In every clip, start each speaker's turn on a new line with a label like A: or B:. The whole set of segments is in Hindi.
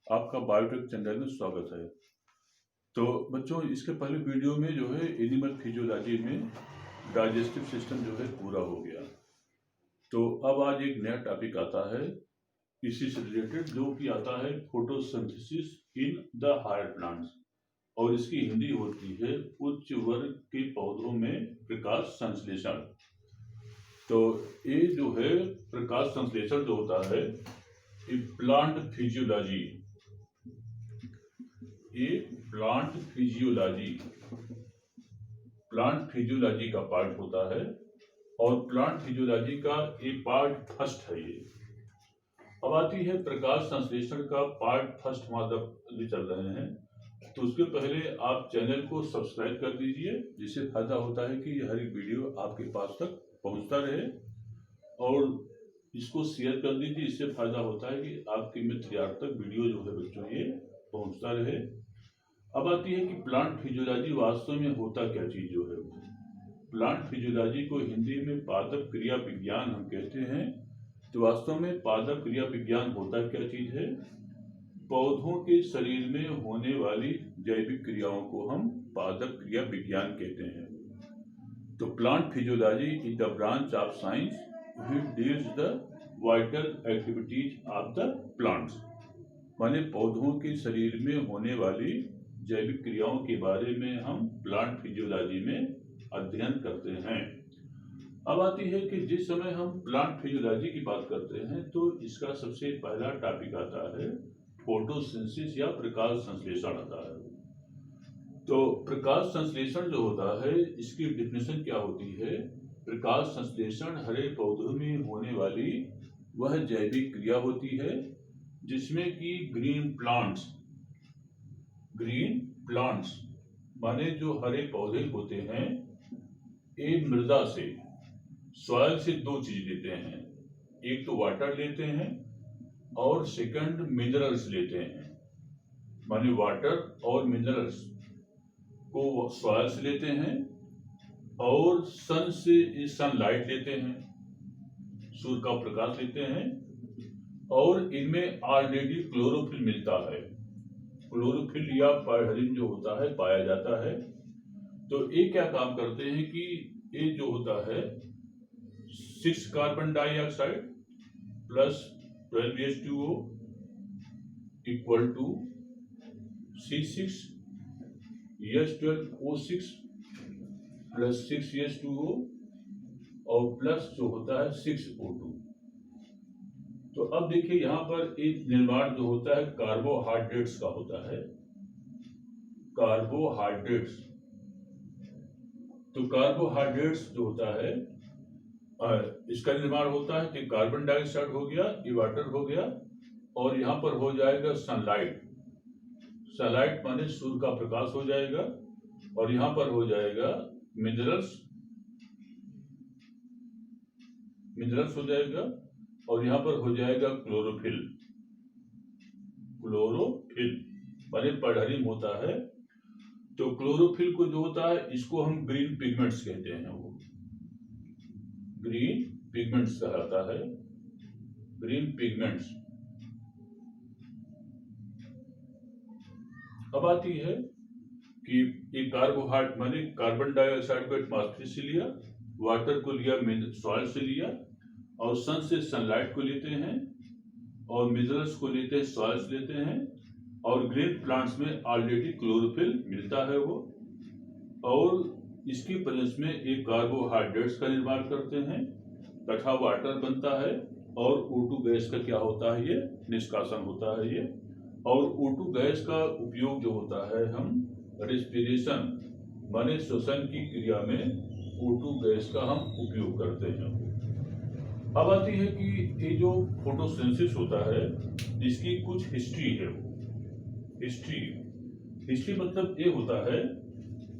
A: आपका बायोटेक चैनल में स्वागत है। तो बच्चों, इसके पहले वीडियो में जो है एनिमल फिजियोलॉजी में डाइजेस्टिव सिस्टम जो है पूरा हो गया। तो अब आज एक नया टॉपिक आता है इसी से रिलेटेड, जो कि आता है photosynthesis in the higher plants, और इसकी हिंदी होती है उच्च वर्ग के पौधों में प्रकाश संश्लेषण। तो ये जो है प्रकाश संश्लेषण जो होता है ये प्लांट फिजियोलॉजी प्लांट फिजियोलॉजी का पार्ट होता है, और प्लांट फिजियोलॉजी का एक पार्ट फर्स्ट है ये। अब आती है प्रकाश संश्लेषण का पार्ट फर्स्ट माध्यम चल रहे हैं। तो उसके पहले आप चैनल को सब्सक्राइब कर दीजिए, जिससे फायदा होता है कि हर एक वीडियो आपके पास तक पहुंचता रहे, और इसको शेयर कर दीजिए। इससे फायदा होता है कि आपके मित्र यार तक वीडियो जो है बच्चों ये पहुंचता रहे। अब आती है कि प्लांट फिजियोलॉजी वास्तव में होता क्या चीज जो है। प्लांट फिजियोलॉजी को हिंदी में पादप क्रिया विज्ञान हम कहते हैं। तो वास्तव में पादप क्रिया विज्ञान होता क्या चीज है? पौधों के शरीर में होने वाली जैविक क्रियाओं को हम पादप क्रिया विज्ञान कहते हैं। तो plant physiology is the branch of science which deals the vital activities of the plants. माने पौधों के शरीर में होने वाली जैविक क्रियाओं के बारे में हम प्लांट फिजियोलॉजी में अध्ययन करते हैं। अब आती है कि जिस समय हम प्लांट फिजियोलॉजी की बात करते हैं तो इसका सबसे पहला टॉपिक आता है फोटोसिंथेसिस या प्रकाश संश्लेषण आता है। तो प्रकाश संश्लेषण जो होता है इसकी डिफिनेशन क्या होती है? प्रकाश संश्लेषण हरे पौधों में होने वाली वह जैविक क्रिया होती है जिसमें कि ग्रीन प्लांट्स माने जो हरे पौधे होते हैं, एक मृदा से सॉइल से दो चीज लेते हैं। एक तो वाटर लेते हैं और सेकंड मिनरल्स लेते हैं। माने वाटर और मिनरल्स को सॉइल से लेते हैं, और सन से सनलाइट लेते हैं, सूर्य का प्रकाश लेते हैं, और इनमें ऑलरेडी क्लोरोफिल मिलता है। क्लोरोफिल या पायरहिन जो होता है पाया जाता है। तो ये क्या काम करते हैं कि ये जो होता है 6 carbon dioxide plus 12 H2O equal to C6 H12O6 plus 6 H2O और प्लस जो होता है 6O2। तो अब देखिए यहाँ पर एक निर्माण जो होता है कार्बोहाइड्रेट्स का होता है। कार्बोहाइड्रेट्स, तो कार्बोहाइड्रेट्स जो होता है इसका निर्माण होता है कि कार्बन डाइऑक्साइड हो गया, ये वाटर हो गया, और यहाँ पर हो जाएगा सनलाइट माने सूर्य का प्रकाश हो जाएगा, और यहाँ पर हो जाएगा मिनरल्स हो जाएगा, और यहाँ पर हो जाएगा क्लोरोफिल माने पर्णहरित होता है। तो क्लोरोफिल को जो होता है इसको हम ग्रीन पिगमेंट्स कहते हैं। वो ग्रीन पिगमेंट्स कहलाता है, ग्रीन पिगमेंट्स। अब आती है कि एक कार्बोहाइड्रेट माने कार्बन डाइऑक्साइड को एटमॉस्फेयर से लिया, वाटर को लिया सॉइल से लिया, और सन से सनलाइट को लेते हैं, और मिनरल्स को लेते हैं सॉइल से लेते हैं, और ग्रीन प्लांट्स में ऑलरेडी क्लोरोफिल मिलता है वो, और इसकी प्रेजेंस में एक कार्बोहाइड्रेट्स का निर्माण करते हैं तथा वाटर बनता है, और O2 गैस का क्या होता है ये निष्कासन होता है ये। और O2 गैस का उपयोग जो होता है हम रेस्पिरेशन माने श्वसन की क्रिया में O2 गैस का हम उपयोग करते हैं। अब आती है कि ये जो फोटोसिंथेसिस होता है इसकी कुछ हिस्ट्री है। हिस्ट्री मतलब ये होता है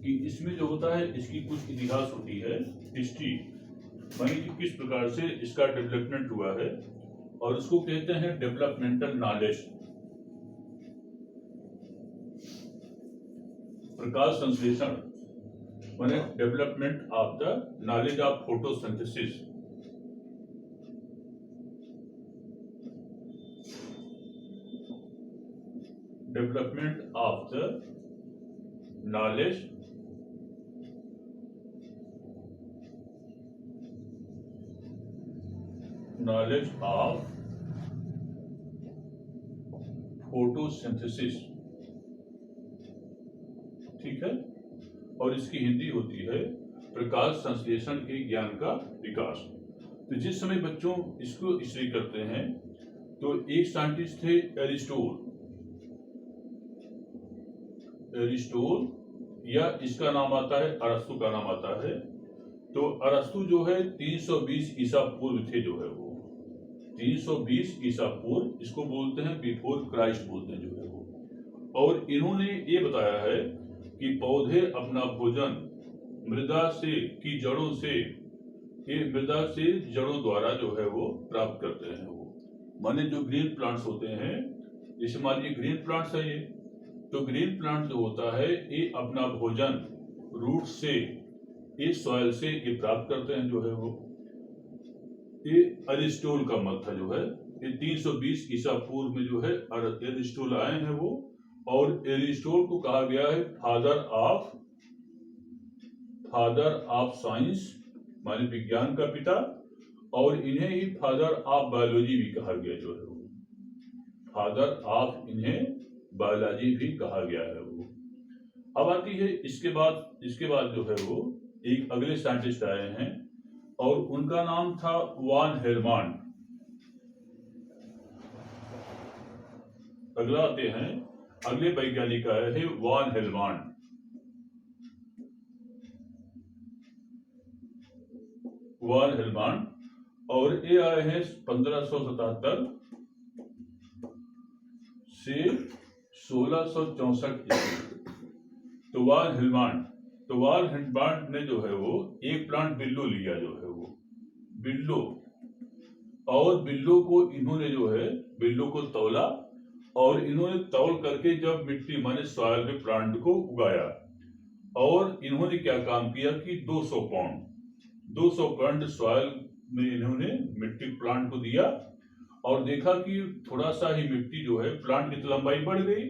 A: कि इसमें जो होता है इसकी कुछ इतिहास होती है। हिस्ट्री माने कि किस प्रकार से इसका डेवलपमेंट हुआ है, और उसको कहते हैं डेवलपमेंटल नॉलेज। प्रकाश संश्लेषण माने development of the knowledge of photosynthesis. Development of the knowledge of photosynthesis, ठीक है। और इसकी हिंदी होती है प्रकाश संश्लेषण के ज्ञान का विकास। तो जिस समय बच्चों इसको स्टडी करते हैं तो एक साइंटिस्ट थे एरिस्टोल, या इसका नाम आता है अरस्तु का नाम आता है। तो अरस्तु जो है 320 ईसा पूर्व थे, जो है वो 320 ईसा पूर्व, इसको बोलते हैं बिफोर क्राइस्ट बोलते हैं जो है वो। और इन्होंने ये बताया है कि पौधे अपना भोजन मृदा से की जड़ों से, ये मृदा से जड़ों द्वारा जो है वो प्राप्त करते हैं। वो माने जो ग्रीन प्लांट्स होते हैं, जैसे मान लीजिए ग्रीन प्लांट्स है ये, तो ग्रीन प्लांट जो होता है ये अपना भोजन रूट से, ये सॉइल से ये प्राप्त करते हैं जो है वो। ये अरिस्टोल का मत था जो है, ये 320 ईसा पूर्व में जो है एरिस्टोल आए हैं वो। और एरिस्टोल को कहा गया है फादर ऑफ साइंस, माने विज्ञान का पिता, और इन्हें ही फादर ऑफ बायोलॉजी भी कहा गया जो है वो, फादर ऑफ इन्हें बायोलॉजी भी कहा गया है वो। अब आती है इसके बाद जो है वो एक अगले साइंटिस्ट आए हैं और उनका नाम था वान हेलमांड। अगला आते हैं, अगले वैज्ञानिक आए हैं वान हेलमांड। और ये आए हैं 1577 से 1664 ईस्वी। तो वान हेलमांड ने जो है वो एक प्लांट बिल्लो लिया जो है वो, बिल्लो, और बिल्लो को इन्होंने जो है बिल्लो को तौला, और इन्होंने तौल करके जब मिट्टी माने सॉइल में प्लांट को उगाया, और इन्होंने क्या काम किया कि 200 पाउंड सॉइल में इन्होंने मिट्टी प्लांट को दिया, और देखा कि थोड़ा सा ही मिट्टी जो है प्लांट की लंबाई बढ़ गई,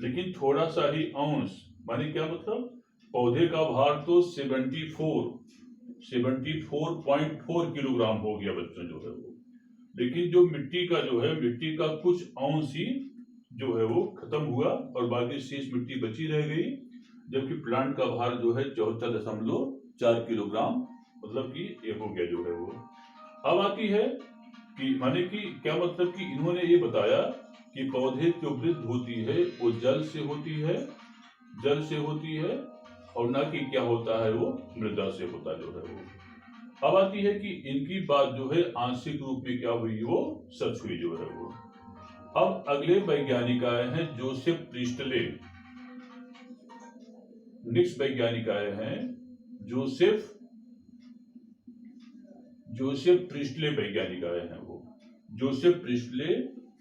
A: लेकिन थोड़ा सा ही अंश, माने क्या मतलब, पौधे का भार तो 74.4 किलोग्राम हो गया बच्चों जो है वो, लेकिन जो मिट्टी का कुछ अंश ही जो है वो खत्म हुआ और बाकी शेष मिट्टी बची रह गई, जबकि प्लांट का भार जो है 74.4 किलोग्राम, मतलब कि ये हो गया जो है वो। अब आती है कि माने कि क्या मतलब कि इन्होंने ये बताया कि पौधे जो वृद्धि होती है वो जल से होती है और ना कि क्या होता है वो मृदा से होता जो है वो। अब आती है कि इनकी बात जो है आंशिक रूप में क्या हुई, वो सच हुई जो है वो। अब अगले वैज्ञानिक आए हैं जोसेफ प्रिस्टले। नेक्स्ट वैज्ञानिक आए हैं जोसेफ प्रिस्टले वैज्ञानिक आए हैं वो। जोसेफ प्रिस्टले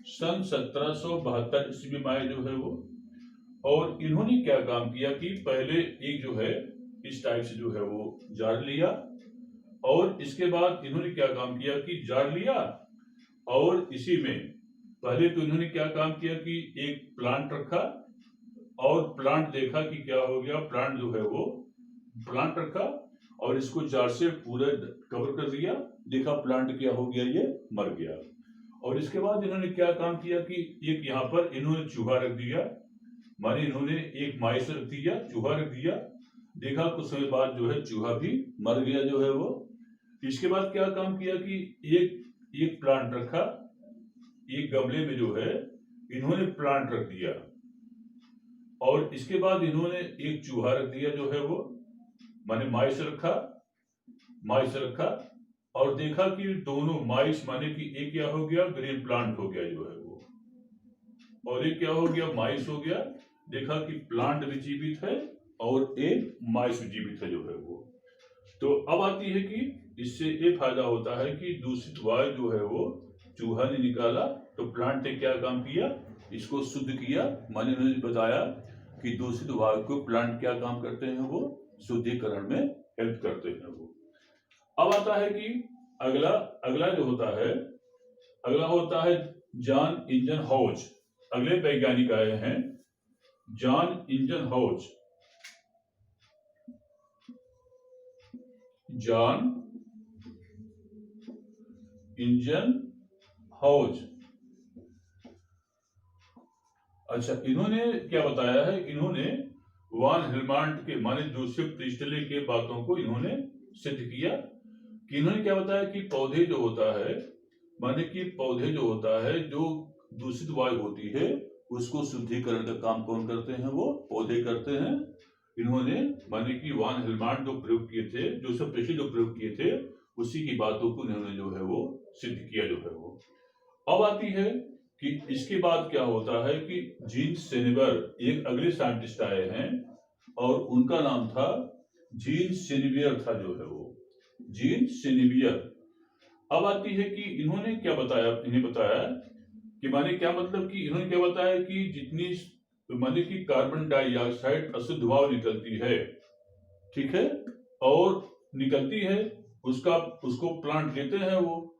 A: सन 1772 ईस्वी में आए जो है वो। और इन्होंने क्या काम किया कि पहले एक जो है इस टाइप से जो है वो जार लिया, और इसके बाद इन्होंने क्या काम किया कि जार लिया, और इसी में पहले तो इन्होंने क्या काम किया कि एक प्लांट रखा, और प्लांट देखा कि क्या हो गया, प्लांट जो है वो प्लांट रखा और इसको जार से पूरा कवर कर दिया, देखा प्लांट क्या हो गया, ये मर गया। और इसके बाद इन्होंने क्या काम किया कि एक यहाँ पर इन्होंने चूहा रख दिया, माने इन्होंने एक माइस रख दिया, चूहा रख दिया, देखा कुछ समय बाद जो है चूहा भी मर गया जो है वो। इसके बाद क्या काम किया कि एक प्लांट रखा, एक गमले में जो है इन्होंने प्लांट रख दिया, और इसके बाद इन्होंने एक चूहा रख दिया जो है वो, माने माइस रखा, और देखा कि दोनों माइस माने कि एक क्या हो गया, ग्रीन प्लांट हो गया जो है वो, और एक क्या हो गया, माइस हो गया। देखा कि प्लांट भी जीवित है और एक माइस भी जीवित है जो है वो। तो अब आती है कि इससे ये फायदा होता है कि दूषित वायु जो है वो चूहा ने निकाला, तो प्लांट ने क्या काम किया, इसको शुद्ध किया। माने उन्होंने बताया कि दूषित वायु को प्लांट क्या काम करते हैं, वो शुद्धिकरण में हेल्प करते हैं वो। अब आता है कि अगला जो होता है, अगला होता है जॉन इंजन हॉज। अगले वैज्ञानिक आए हैं जॉन इंजनहाउस। जॉन इंजनहाउस। अच्छा, इन्होंने क्या बताया है, इन्होंने वान हेलमांट के माने जोसेफ प्रिस्टले के बातों को इन्होंने सिद्ध किया कि इन्होंने क्या बताया कि पौधे जो होता है, माने कि पौधे जो होता है, जो दूषित वायु होती है उसको शुद्धिकरण का काम कौन करते हैं, वो पौधे करते हैं। इन्होंने माने कि वान हेलमांट जो प्रयोग किए थे, जोसेफ प्रिस्टले जो प्रयोग किए थे, उसी की बातों को इन्होंने जो है वो सिद्ध किया जो है वो। अब आती है कि इसके बाद क्या होता है कि जीन सेनेवर एक अगले साइंटिस्ट आए हैं और उनका नाम था जीन सेनेवियर था जो है वो, जीन सेनेवियर। अब आती है कि इन्होंने क्या बताया, इन्हें बताया कि माने क्या मतलब कि इन्होंने क्या बताया कि जितनी माने कि कार्बन डाइऑक्साइड अशुद्ध वायु निकलती है, ठीक है, और निकलती है उसको प्लांट लेते हैं वो,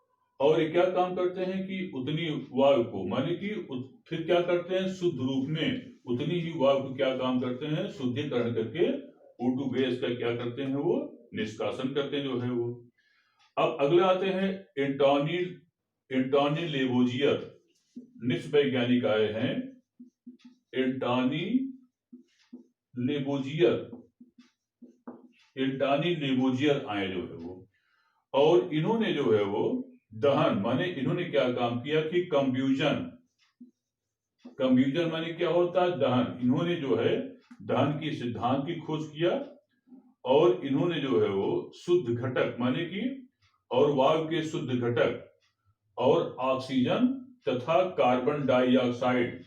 A: और ये क्या काम करते हैं कि उतनी वायु को माने कि फिर क्या करते हैं, शुद्ध रूप में उतनी ही वायु को क्या काम करते हैं, शुद्धिकरण करके O2 गैस का क्या करते हैं वो निष्कासन करते हैं जो है वो। अब अगले आते हैं एंटोनी लेवोजियर। नेक्स्ट वैज्ञानिक आए हैं एंटोनी लेवोजियर आए जो है वो, और इन्होंने जो है वो दहन माने इन्होंने क्या काम किया कि कंब्यूजन माने क्या होता है, दहन। इन्होंने जो है दहन की सिद्धांत की खोज किया और इन्होंने जो है वो शुद्ध घटक माने कि और वायु के शुद्ध घटक और ऑक्सीजन तथा कार्बन डाइऑक्साइड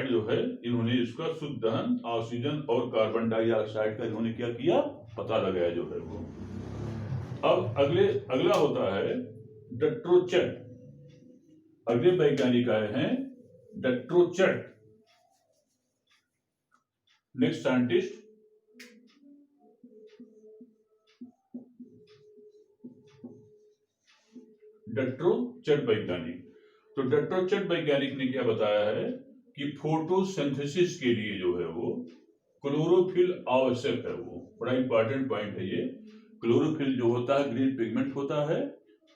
A: जो है, इन्होंने इसका शुद्ध दहन ऑक्सीजन और कार्बन डाइऑक्साइड का इन्होंने क्या किया, पता लगाया जो है वो। अब अगला होता है डेट्रोचेट। अगले वैज्ञानिक आए हैं डेट्रोचेट। नेक्स्ट साइंटिस्ट डेट्रोचेट वैज्ञानिक। तो डेट्रोचेट वैज्ञानिक ने क्या बताया है कि फोटोसिंथेसिस के लिए जो है वो क्लोरोफिल आवश्यक है। वो बड़ा इंपॉर्टेंट पॉइंट है ये। क्लोरोफिल जो होता है ग्रीन पिगमेंट होता है,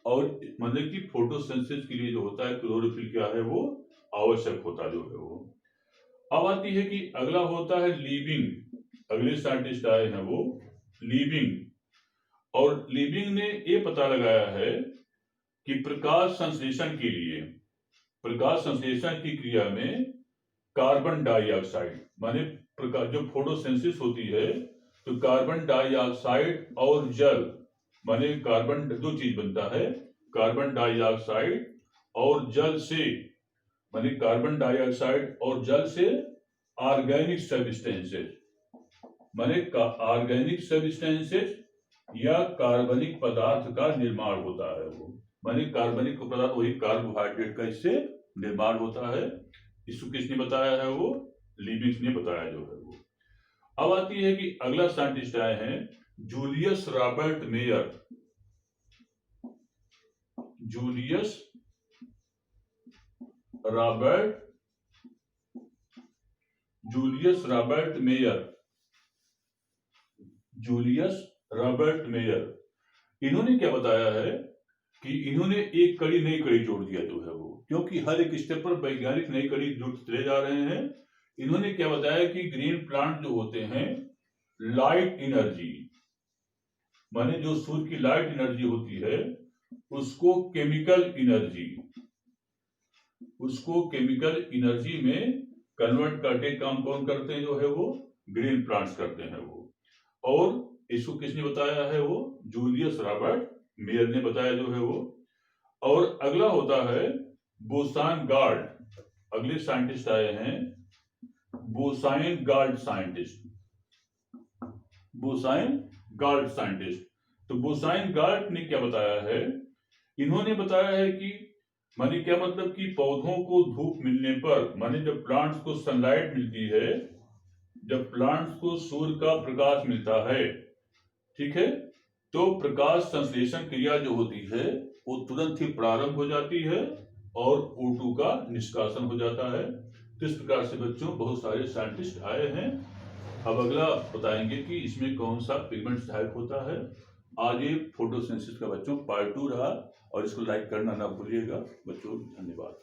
A: और मतलब कि फोटोसिंथेसिस के लिए जो होता है क्लोरोफिल क्या है वो आवश्यक होता जो है वो। अब आती है कि अगला होता है लीविंग। अगले साइंटिस्ट आए हैं वो लीविंग, और लीविंग ने ये पता लगाया है कि प्रकाश संश्लेषण के लिए, प्रकाश संश्लेषण की क्रिया में कार्बन डाइऑक्साइड माने जो फोटोसिंथेसिस होती है तो कार्बन डाइऑक्साइड और जल माने कार्बन, दो चीज बनता है, कार्बन डाइऑक्साइड और जल से, माने कार्बन डाइऑक्साइड और जल से ऑर्गेनिक सब्सटेंसेस, माने ऑर्गेनिक सब्सटेंसेस या कार्बनिक पदार्थ का निर्माण होता है वो, माने कार्बनिक पदार्थ वही कार्बोहाइड्रेट का इससे निर्माण होता है। इसको किसने बताया है वो, लीबिंग्स ने बताया जो है वो। अब आती है कि अगला साइंटिस्ट आए हैं Julius Robert mayor. Julius Robert mayor. इन्होंने क्या बताया है कि इन्होंने एक कड़ी नई कड़ी जोड़ दिया जो है वो, क्योंकि हर एक स्टेप पर वैज्ञानिक नई कड़ी जोड़ते चले जा रहे हैं। इन्होंने क्या बताया कि ग्रीन प्लांट जो होते हैं लाइट एनर्जी माने जो सूर्य की लाइट एनर्जी होती है उसको केमिकल एनर्जी में कन्वर्ट करके काम कौन करते हैं जो है वो, ग्रीन प्लांट्स करते हैं वो। और इसको किसने बताया है वो, जूलियस रॉबर्ट मेयर ने बताया जो है वो। और अगला होता है बोसान गार्ड। अगले साइंटिस्ट आए हैं बोसाइन गार्ड साइंटिस्ट। तो बोसाइन गार्ड ने क्या बताया है, इन्होंने बताया है कि माने क्या मतलब कि पौधों को धूप मिलने पर, माने जब प्लांट्स को सनलाइट मिलती है, जब प्लांट्स को सूर्य का प्रकाश मिलता है, ठीक है, तो प्रकाश संश्लेषण क्रिया जो होती है वो तुरंत ही प्रारंभ हो जाती है और O2 का निष्कासन हो जाता है। तो इस प्रकार से बच्चों बहुत सारे साइंटिस्ट आए हैं। अब अगला बताएंगे कि इसमें कौन सा पिगमेंट सहायक होता है। आज ये फोटोसिंथेसिस का बच्चों पार्ट 2 रहा, और इसको लाइक करना ना भूलिएगा बच्चों। धन्यवाद।